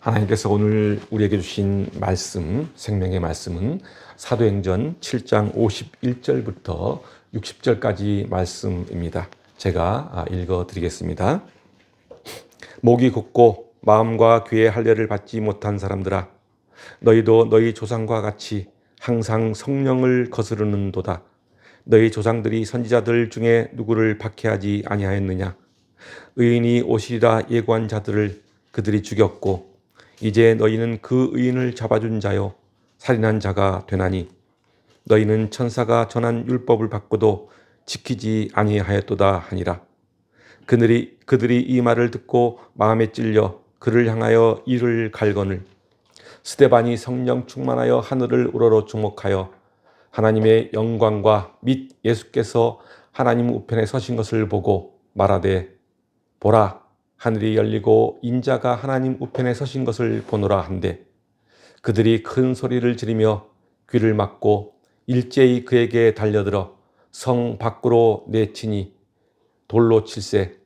하나님께서 오늘 우리에게 주신 말씀, 생명의 말씀은 사도행전 7장 51절부터 60절까지 말씀입니다. 제가 읽어드리겠습니다. 목이 곧고 마음과 귀의 할례를 받지 못한 사람들아, 너희도 너희 조상과 같이 항상 성령을 거스르는도다. 너희 조상들이 선지자들 중에 누구를 박해하지 아니하였느냐? 의인이 오시리라 예고한 자들을 그들이 죽였고 이제 너희는 그 의인을 잡아준 자요 살인한 자가 되나니 너희는 천사가 전한 율법을 받고도 지키지 아니하였도다 하니라. 그들이 이 말을 듣고 마음에 찔려 그를 향하여 이를 갈거늘 스데반이 성령 충만하여 하늘을 우러러 주목하여 하나님의 영광과 및 예수께서 하나님 우편에 서신 것을 보고 말하되 보라, 하늘이 열리고 인자가 하나님 우편에 서신 것을 보노라 한데 그들이 큰 소리를 지르며 귀를 막고 일제히 그에게 달려들어 성 밖으로 내치니 돌로 칠세.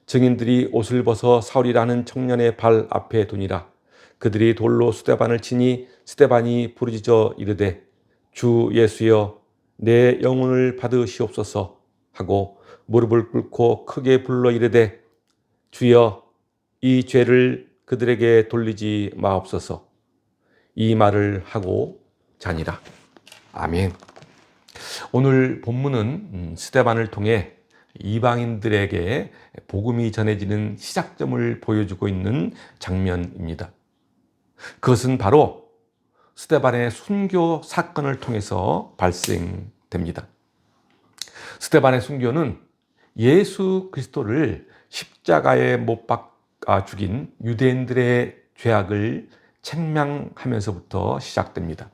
증인들이 옷을 벗어 사울이라는 청년의 발 앞에 두니라. 그들이 돌로 스데반을 치니 스데반이 부르짖어 이르되 주 예수여 내 영혼을 받으시옵소서 하고 무릎을 꿇고 크게 불러 이르되 주여 이 죄를 그들에게 돌리지 마옵소서. 이 말을 하고 자니라. 아멘. 오늘 본문은 스데반을 통해 이방인들에게 복음이 전해지는 시작점을 보여주고 있는 장면입니다. 그것은 바로 스데반의 순교 사건을 통해서 발생됩니다. 스데반의 순교는 예수 그리스도를 십자가에 못 박아 죽인 유대인들의 죄악을 책망하면서부터 시작됩니다.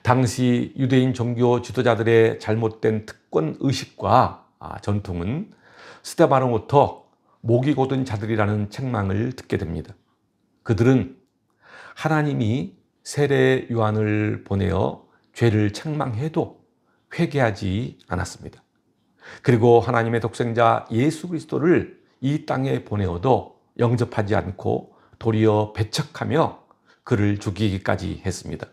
당시 유대인 종교 지도자들의 잘못된 특권 의식과 전통은 스데반으로부터 목이 곧은 자들이라는 책망을 듣게 됩니다. 그들은 하나님이 세례 요한을 보내어 죄를 책망해도 회개하지 않았습니다. 그리고 하나님의 독생자 예수 그리스도를 이 땅에 보내어도 영접하지 않고 도리어 배척하며 그를 죽이기까지 했습니다.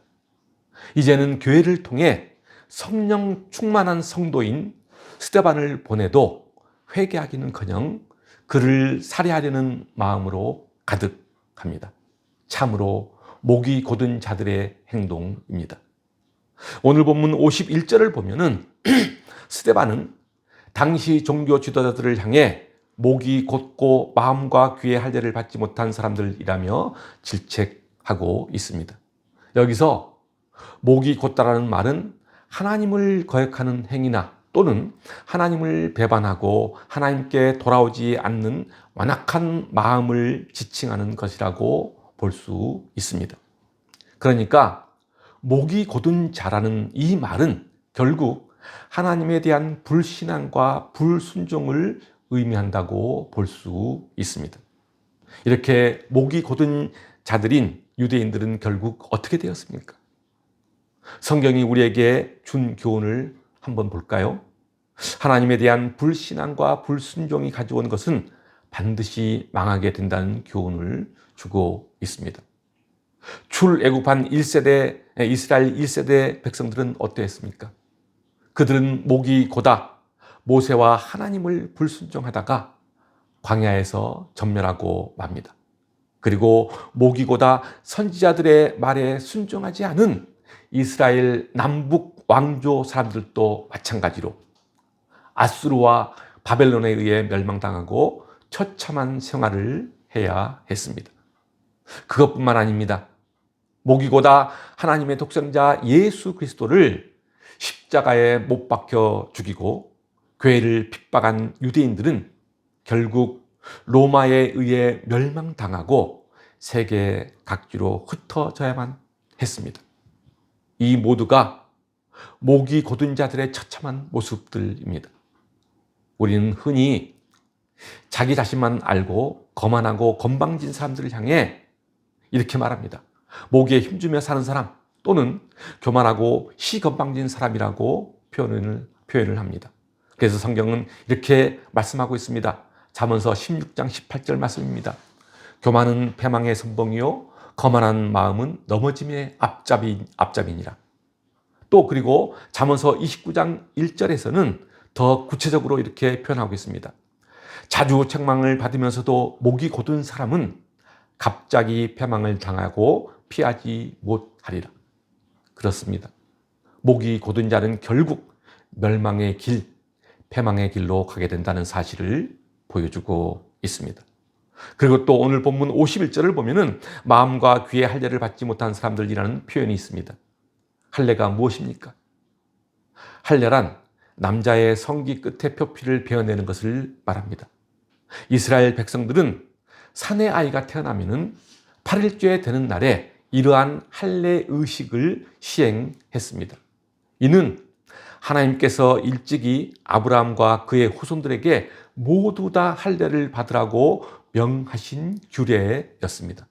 이제는 교회를 통해 성령 충만한 성도인 스데반을 보내도 회개하기는커녕 그를 살해하려는 마음으로 가득합니다. 참으로 목이 곧은 자들의 행동입니다. 오늘 본문 51절을 보면은 스데반은 당시 종교 지도자들을 향해 목이 곧고 마음과 귀의 할례를 받지 못한 사람들이라며 질책하고 있습니다. 여기서 목이 곧다라는 말은 하나님을 거역하는 행위나 또는 하나님을 배반하고 하나님께 돌아오지 않는 완악한 마음을 지칭하는 것이라고 볼 수 있습니다. 그러니까 목이 곧은 자라는 이 말은 결국 하나님에 대한 불신앙과 불순종을 의미한다고 볼 수 있습니다. 이렇게 목이 곧은 자들인 유대인들은 결국 어떻게 되었습니까? 성경이 우리에게 준 교훈을 한번 볼까요? 하나님에 대한 불신앙과 불순종이 가져온 것은 반드시 망하게 된다는 교훈을 주고 있습니다. 출애굽한 1세대 이스라엘 1세대 백성들은 어떠했습니까? 그들은 목이 곧아 모세와 하나님을 불순종하다가 광야에서 전멸하고 맙니다. 그리고 목이 곧아 선지자들의 말에 순종하지 않은 이스라엘 남북 왕조 사람들도 마찬가지로 아수르와 바벨론에 의해 멸망당하고 처참한 생활을 해야 했습니다. 그것뿐만 아닙니다. 목이 곧아 하나님의 독생자 예수 그리스도를 십자가에 못 박혀 죽이고 교회를 핍박한 유대인들은 결국 로마에 의해 멸망당하고 세계 각지로 흩어져야만 했습니다. 이 모두가 목이 곧은 자들의 처참한 모습들입니다. 우리는 흔히 자기 자신만 알고 거만하고 건방진 사람들을 향해 이렇게 말합니다. 목에 힘주며 사는 사람 또는 교만하고 시건방진 사람이라고 표현을 합니다. 그래서 성경은 이렇게 말씀하고 있습니다. 잠언서 16장 18절 말씀입니다. 교만은 패망의 선봉이요 거만한 마음은 넘어짐의 앞잡이니라. 또 그리고 잠언서 29장 1절에서는 더 구체적으로 이렇게 표현하고 있습니다. 자주 책망을 받으면서도 목이 곧은 사람은 갑자기 패망을 당하고 피하지 못하리라. 그렇습니다. 목이 곧은 자는 결국 멸망의 길, 패망의 길로 가게 된다는 사실을 보여주고 있습니다. 그리고 또 오늘 본문 51절을 보면은 마음과 귀의 할례를 받지 못한 사람들이라는 표현이 있습니다. 할례가 무엇입니까? 할례란 남자의 성기 끝에 표피를 베어내는 것을 말합니다. 이스라엘 백성들은 사내 아이가 태어나면은 8일째 되는 날에 이러한 할례 의식을 시행했습니다. 이는 하나님께서 일찍이 아브라함과 그의 후손들에게 모두 다 할례를 받으라고 명하신 규례였습니다.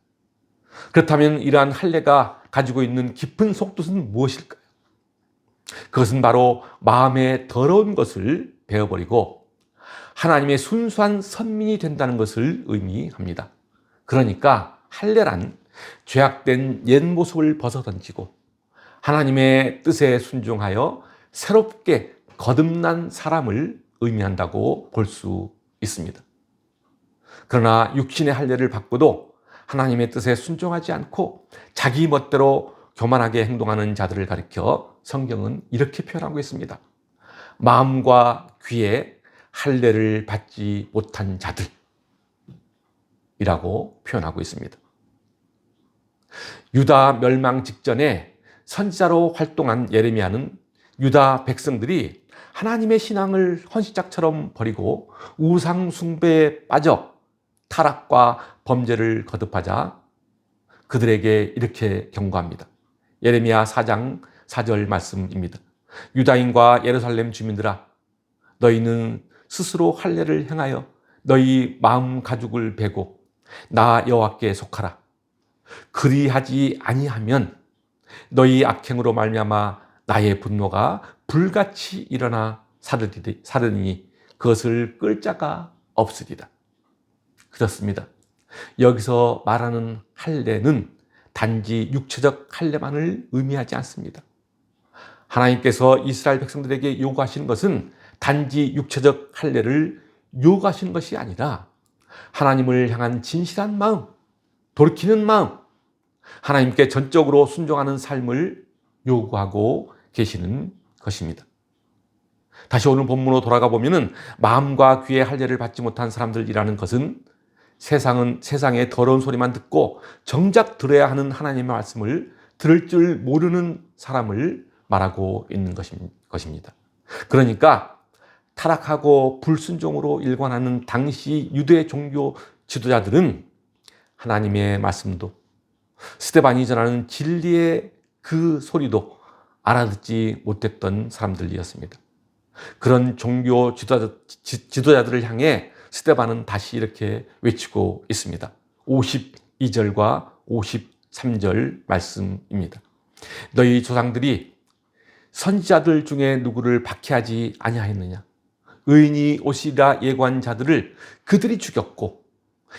그렇다면 이러한 할례가 가지고 있는 깊은 속뜻은 무엇일까요? 그것은 바로 마음의 더러운 것을 베어버리고 하나님의 순수한 선민이 된다는 것을 의미합니다. 그러니까 할례란 죄악된 옛 모습을 벗어던지고 하나님의 뜻에 순종하여 새롭게 거듭난 사람을 의미한다고 볼 수 있습니다. 그러나 육신의 할례를 받고도 하나님의 뜻에 순종하지 않고 자기 멋대로 교만하게 행동하는 자들을 가리켜 성경은 이렇게 표현하고 있습니다. 마음과 귀에 할례를 받지 못한 자들이라고 표현하고 있습니다. 유다 멸망 직전에 선지자로 활동한 예레미야는 유다 백성들이 하나님의 신앙을 헌신짝처럼 버리고 우상 숭배에 빠져 타락과 범죄를 거듭하자 그들에게 이렇게 경고합니다. 예레미야 4장 4절 말씀입니다. 유다인과 예루살렘 주민들아, 너희는 스스로 할례를 행하여 너희 마음 가죽을 베고 나 여호와께 속하라. 그리하지 아니하면 너희 악행으로 말미암아 나의 분노가 불같이 일어나 사르니 그것을 끌 자가 없으리라. 그렇습니다. 여기서 말하는 할례는 단지 육체적 할례만을 의미하지 않습니다. 하나님께서 이스라엘 백성들에게 요구하시는 것은 단지 육체적 할례를 요구하시는 것이 아니라 하나님을 향한 진실한 마음, 돌이키는 마음, 하나님께 전적으로 순종하는 삶을 요구하고 계시는 것입니다. 다시 오늘 본문으로 돌아가 보면은 마음과 귀의 할례를 받지 못한 사람들이라는 것은 세상의 더러운 소리만 듣고 정작 들어야 하는 하나님의 말씀을 들을 줄 모르는 사람을 말하고 있는 것입니다. 그러니까 타락하고 불순종으로 일관하는 당시 유대 종교 지도자들은 하나님의 말씀도 스데반이 전하는 진리의 그 소리도 알아듣지 못했던 사람들이었습니다. 그런 종교 지도자들을 향해 스데반은 다시 이렇게 외치고 있습니다. 52절과 53절 말씀입니다. 너희 조상들이 선지자들 중에 누구를 박해하지 아니하였느냐? 의인이 오시리라 예고한 자들을 그들이 죽였고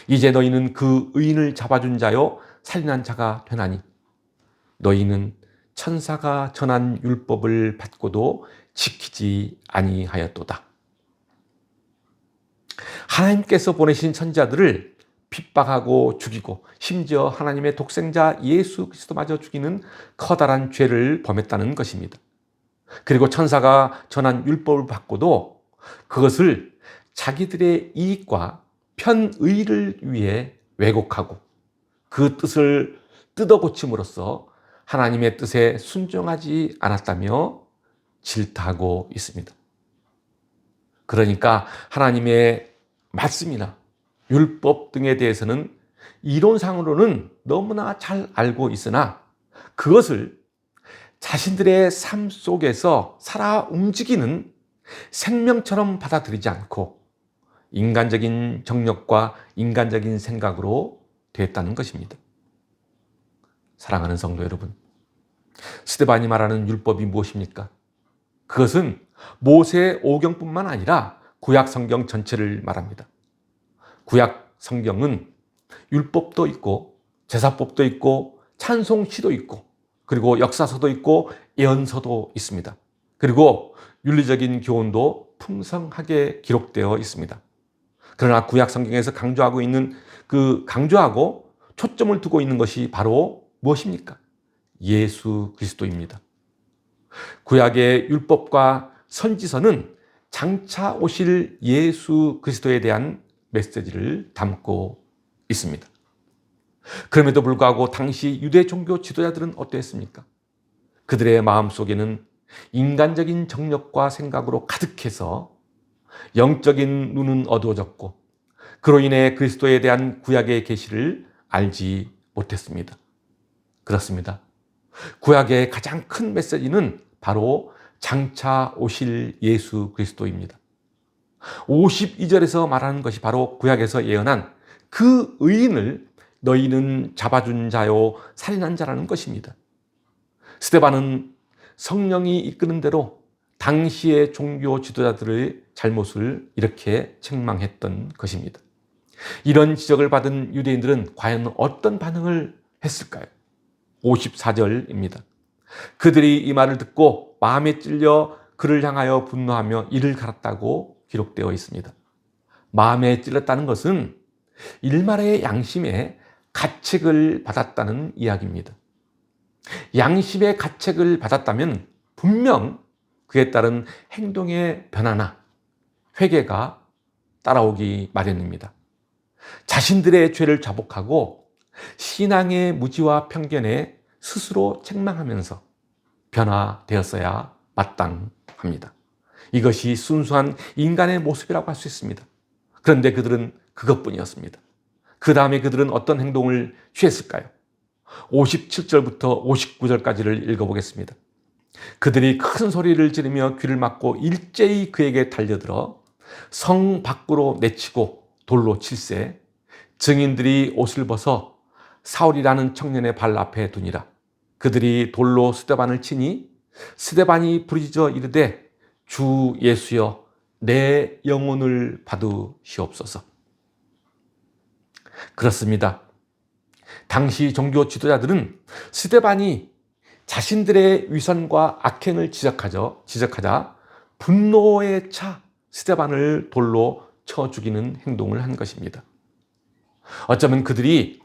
이제 너희는 그 의인을 잡아준 자요 살인한 자가 되나니 너희는 천사가 전한 율법을 받고도 지키지 아니하였도다. 하나님께서 보내신 선지자들을 핍박하고 죽이고 심지어 하나님의 독생자 예수 그리스도마저 죽이는 커다란 죄를 범했다는 것입니다. 그리고 천사가 전한 율법을 받고도 그것을 자기들의 이익과 편의를 위해 왜곡하고 그 뜻을 뜯어고침으로써 하나님의 뜻에 순종하지 않았다며 질타하고 있습니다. 그러니까 하나님의 말씀이나 율법 등에 대해서는 이론상으로는 너무나 잘 알고 있으나 그것을 자신들의 삶 속에서 살아 움직이는 생명처럼 받아들이지 않고 인간적인 정력과 인간적인 생각으로 됐다는 것입니다. 사랑하는 성도 여러분, 스데반이 말하는 율법이 무엇입니까? 그것은 모세 오경뿐만 아니라 구약 성경 전체를 말합니다. 구약 성경은 율법도 있고 제사법도 있고 찬송시도 있고 그리고 역사서도 있고 예언서도 있습니다. 그리고 윤리적인 교훈도 풍성하게 기록되어 있습니다. 그러나 구약 성경에서 강조하고 초점을 두고 있는 것이 바로 무엇입니까? 예수 그리스도입니다. 구약의 율법과 선지서는 장차 오실 예수 그리스도에 대한 메시지를 담고 있습니다. 그럼에도 불구하고 당시 유대 종교 지도자들은 어땠습니까? 그들의 마음속에는 인간적인 정력과 생각으로 가득해서 영적인 눈은 어두워졌고 그로 인해 그리스도에 대한 구약의 계시를 알지 못했습니다. 그렇습니다. 구약의 가장 큰 메시지는 바로 장차 오실 예수 그리스도입니다. 52절에서 말하는 것이 바로 구약에서 예언한 그 의인을 너희는 잡아준 자요 살인한 자라는 것입니다. 스데반은 성령이 이끄는 대로 당시의 종교 지도자들의 잘못을 이렇게 책망했던 것입니다. 이런 지적을 받은 유대인들은 과연 어떤 반응을 했을까요? 54절입니다. 그들이 이 말을 듣고 마음에 찔려 그를 향하여 분노하며 이를 갈았다고 기록되어 있습니다. 마음에 찔렸다는 것은 일말의 양심에 가책을 받았다는 이야기입니다. 양심의 가책을 받았다면 분명 그에 따른 행동의 변화나 회개가 따라오기 마련입니다. 자신들의 죄를 자복하고 신앙의 무지와 편견에 스스로 책망하면서 변화되었어야 마땅합니다. 이것이 순수한 인간의 모습이라고 할 수 있습니다. 그런데 그들은 그것뿐이었습니다. 그 다음에 그들은 어떤 행동을 취했을까요? 57절부터 59절까지를 읽어보겠습니다. 그들이 큰 소리를 지르며 귀를 막고 일제히 그에게 달려들어 성 밖으로 내치고 돌로 칠세 증인들이 옷을 벗어 사울이라는 청년의 발 앞에 두니라. 그들이 돌로 스데반을 치니 스데반이 부르짖어 이르되 주 예수여 내 영혼을 받으시옵소서. 그렇습니다. 당시 종교 지도자들은 스데반이 자신들의 위선과 악행을 지적하자 분노에 차 스데반을 돌로 쳐 죽이는 행동을 한 것입니다. 어쩌면 그들이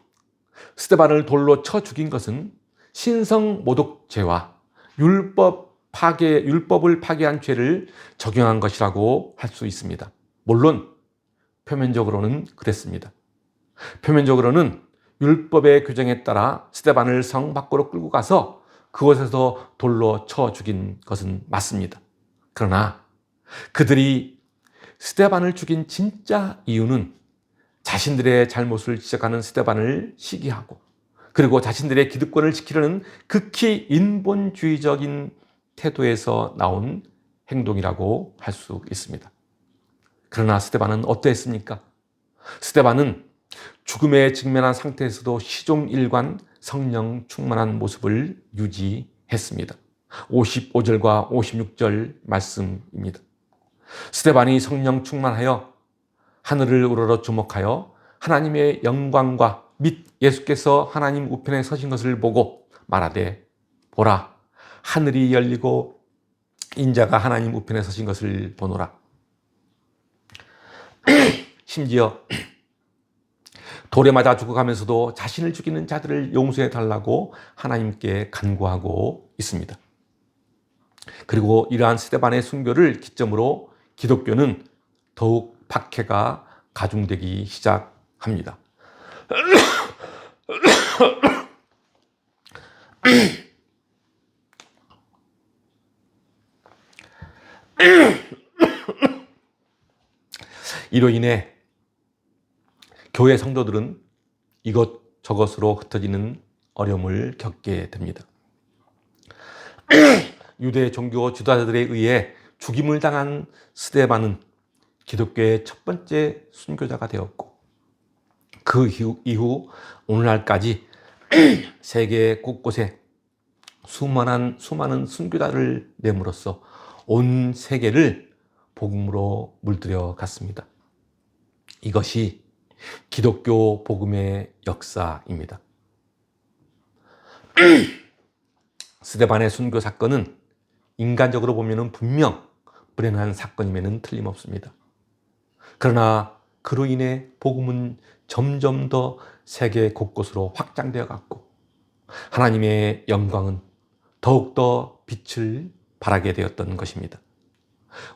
스데반을 돌로 쳐 죽인 것은 신성 모독죄와 율법을 파괴한 죄를 적용한 것이라고 할 수 있습니다. 물론 표면적으로는 그랬습니다. 표면적으로는 율법의 규정에 따라 스데반을 성 밖으로 끌고 가서 그곳에서 돌로 쳐 죽인 것은 맞습니다. 그러나 그들이 스데반을 죽인 진짜 이유는 자신들의 잘못을 지적하는 스데반을 시기하고 그리고 자신들의 기득권을 지키려는 극히 인본주의적인 태도에서 나온 행동이라고 할 수 있습니다. 그러나 스데반은 어떠했습니까? 스데반은 죽음에 직면한 상태에서도 시종일관 성령 충만한 모습을 유지했습니다. 55절과 56절 말씀입니다. 스데반이 성령 충만하여 하늘을 우러러 주목하여 하나님의 영광과 및 예수께서 하나님 우편에 서신 것을 보고 말하되 보라 하늘이 열리고 인자가 하나님 우편에 서신 것을 보노라. 심지어 돌에 맞아 죽어가면서도 자신을 죽이는 자들을 용서해 달라고 하나님께 간구하고 있습니다. 그리고 이러한 스데반의 순교를 기점으로 기독교는 더욱 박해가 가중되기 시작합니다. 이로 인해 교회 성도들은 이것저것으로 흩어지는 어려움을 겪게 됩니다. 유대 종교 지도자들에 의해 죽임을 당한 스데반은 기독교의 첫 번째 순교자가 되었고 그 이후 오늘날까지 세계 곳곳에 수많은 순교자를 내므로써 온 세계를 복음으로 물들여 갔습니다. 이것이 기독교 복음의 역사입니다. 스데반의 순교 사건은 인간적으로 보면 분명 불행한 사건임에는 틀림없습니다. 그러나 그로 인해 복음은 점점 더 세계 곳곳으로 확장되어 갔고 하나님의 영광은 더욱더 빛을 발하게 되었던 것입니다.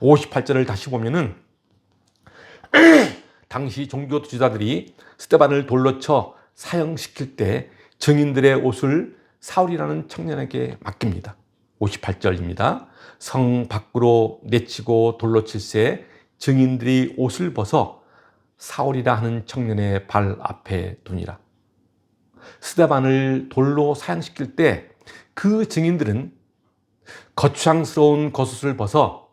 58절을 다시 보면은 당시 종교 지도자들이 스데반을 돌로 쳐 사형시킬 때 증인들의 옷을 사울이라는 청년에게 맡깁니다. 58절입니다. 성 밖으로 내치고 돌로 칠새 증인들이 옷을 벗어 사울이라 하는 청년의 발 앞에 두니라. 스데반을 돌로 사형시킬 때 그 증인들은 거추장스러운 겉옷을 벗어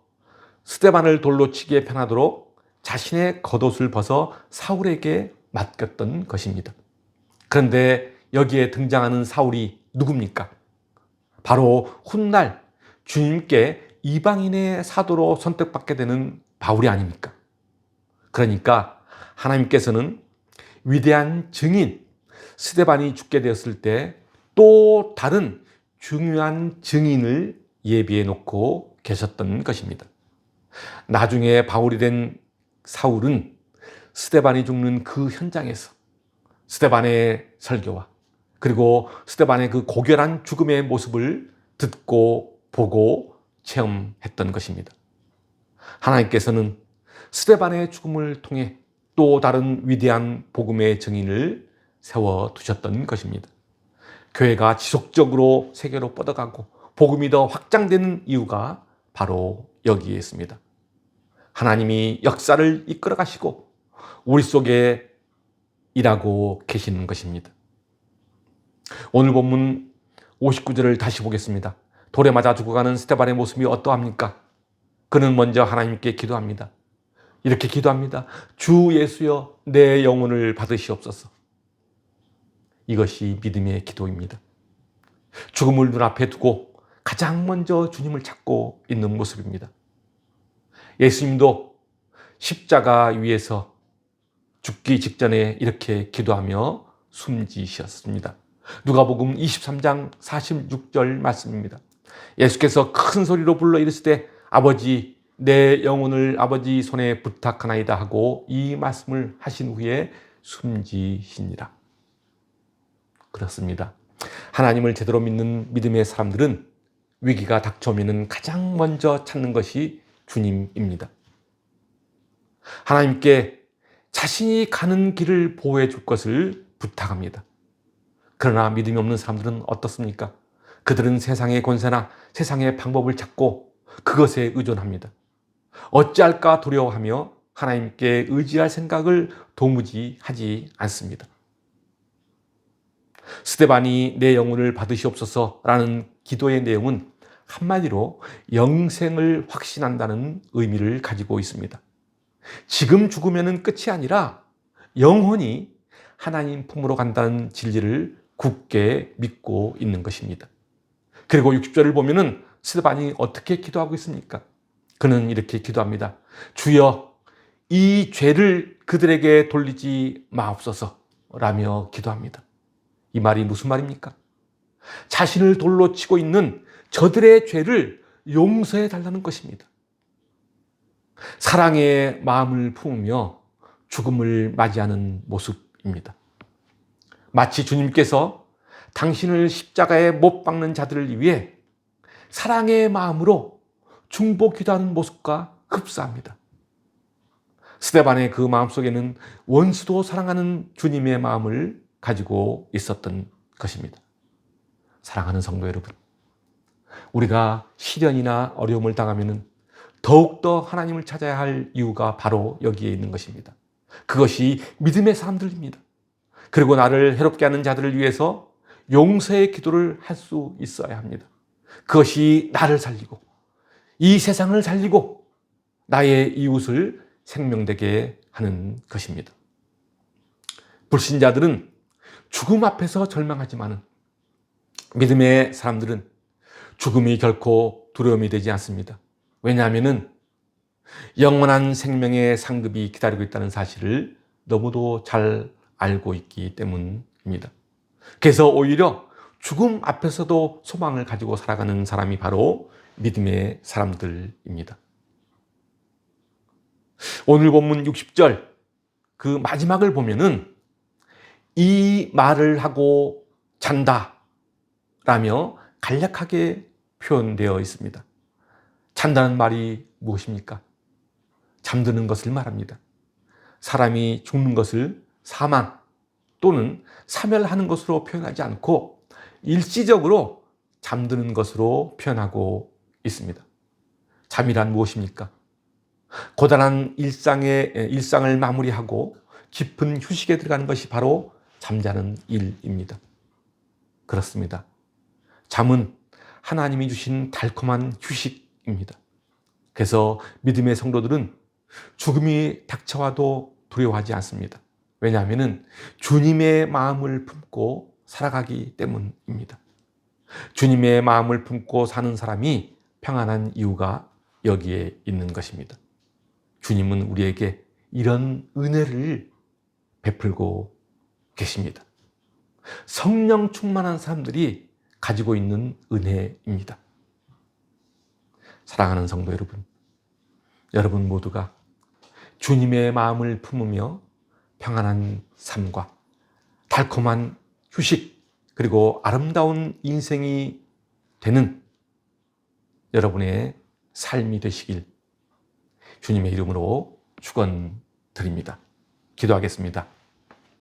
스데반을 돌로 치기에 편하도록 자신의 겉옷을 벗어 사울에게 맡겼던 것입니다. 그런데 여기에 등장하는 사울이 누굽니까? 바로 훗날 주님께 이방인의 사도로 선택받게 되는 바울이 아닙니까? 그러니까 하나님께서는 위대한 증인 스데반이 죽게 되었을 때 또 다른 중요한 증인을 예비해 놓고 계셨던 것입니다. 나중에 바울이 된 사울은 스데반이 죽는 그 현장에서 스데반의 설교와 그리고 스데반의 그 고결한 죽음의 모습을 듣고 보고 체험했던 것입니다. 하나님께서는 스데반의 죽음을 통해 또 다른 위대한 복음의 증인을 세워두셨던 것입니다. 교회가 지속적으로 세계로 뻗어가고 복음이 더 확장되는 이유가 바로 여기에 있습니다. 하나님이 역사를 이끌어 가시고 우리 속에 일하고 계시는 것입니다. 오늘 본문 59절을 다시 보겠습니다. 돌에 맞아 죽어가는 스데반의 모습이 어떠합니까? 그는 먼저 하나님께 기도합니다. 이렇게 기도합니다. 주 예수여 내 영혼을 받으시옵소서. 이것이 믿음의 기도입니다. 죽음을 눈앞에 두고 가장 먼저 주님을 찾고 있는 모습입니다. 예수님도 십자가 위에서 죽기 직전에 이렇게 기도하며 숨지셨습니다. 누가복음 23장 46절 말씀입니다. 예수께서 큰 소리로 불러 이르시되 아버지 내 영혼을 아버지 손에 부탁하나이다 하고 이 말씀을 하신 후에 숨지시니라. 그렇습니다. 하나님을 제대로 믿는 믿음의 사람들은 위기가 닥쳐오면 가장 먼저 찾는 것이 주님입니다. 하나님께 자신이 가는 길을 보호해 줄 것을 부탁합니다. 그러나 믿음이 없는 사람들은 어떻습니까? 그들은 세상의 권세나 세상의 방법을 찾고 그것에 의존합니다. 어찌할까 두려워하며 하나님께 의지할 생각을 도무지 하지 않습니다. 스데반이 내 영혼을 받으시옵소서라는 기도의 내용은 한마디로 영생을 확신한다는 의미를 가지고 있습니다. 지금 죽으면 끝이 아니라 영원히 하나님 품으로 간다는 진리를 굳게 믿고 있는 것입니다. 그리고 60절을 보면은 스데반이 어떻게 기도하고 있습니까? 그는 이렇게 기도합니다. 주여 이 죄를 그들에게 돌리지 마옵소서 라며 기도합니다. 이 말이 무슨 말입니까? 자신을 돌로 치고 있는 저들의 죄를 용서해 달라는 것입니다. 사랑의 마음을 품으며 죽음을 맞이하는 모습입니다. 마치 주님께서 당신을 십자가에 못 박는 자들을 위해 사랑의 마음으로 중보 기도하는 모습과 흡사합니다. 스데반의 그 마음속에는 원수도 사랑하는 주님의 마음을 가지고 있었던 것입니다. 사랑하는 성도 여러분, 우리가 시련이나 어려움을 당하면 더욱더 하나님을 찾아야 할 이유가 바로 여기에 있는 것입니다. 그것이 믿음의 사람들입니다. 그리고 나를 해롭게 하는 자들을 위해서 용서의 기도를 할 수 있어야 합니다. 그것이 나를 살리고 이 세상을 살리고 나의 이웃을 생명되게 하는 것입니다. 불신자들은 죽음 앞에서 절망하지만 믿음의 사람들은 죽음이 결코 두려움이 되지 않습니다. 왜냐하면 영원한 생명의 상급이 기다리고 있다는 사실을 너무도 잘 알고 있기 때문입니다. 그래서 오히려 죽음 앞에서도 소망을 가지고 살아가는 사람이 바로 믿음의 사람들입니다. 오늘 본문 60절 그 마지막을 보면은 이 말을 하고 잔다 라며 간략하게 표현되어 있습니다. 잔다는 말이 무엇입니까? 잠드는 것을 말합니다. 사람이 죽는 것을 사망 또는 사멸하는 것으로 표현하지 않고 일시적으로 잠드는 것으로 표현하고 있습니다. 잠이란 무엇입니까? 고단한 일상을 마무리하고 깊은 휴식에 들어가는 것이 바로 잠자는 일입니다. 그렇습니다. 잠은 하나님이 주신 달콤한 휴식입니다. 그래서 믿음의 성도들은 죽음이 닥쳐와도 두려워하지 않습니다. 왜냐하면 주님의 마음을 품고 살아가기 때문입니다. 주님의 마음을 품고 사는 사람이 평안한 이유가 여기에 있는 것입니다. 주님은 우리에게 이런 은혜를 베풀고 계십니다. 성령 충만한 사람들이 가지고 있는 은혜입니다. 사랑하는 성도 여러분, 여러분 모두가 주님의 마음을 품으며 평안한 삶과 달콤한 휴식 그리고 아름다운 인생이 되는 여러분의 삶이 되시길 주님의 이름으로 축원드립니다. 기도하겠습니다.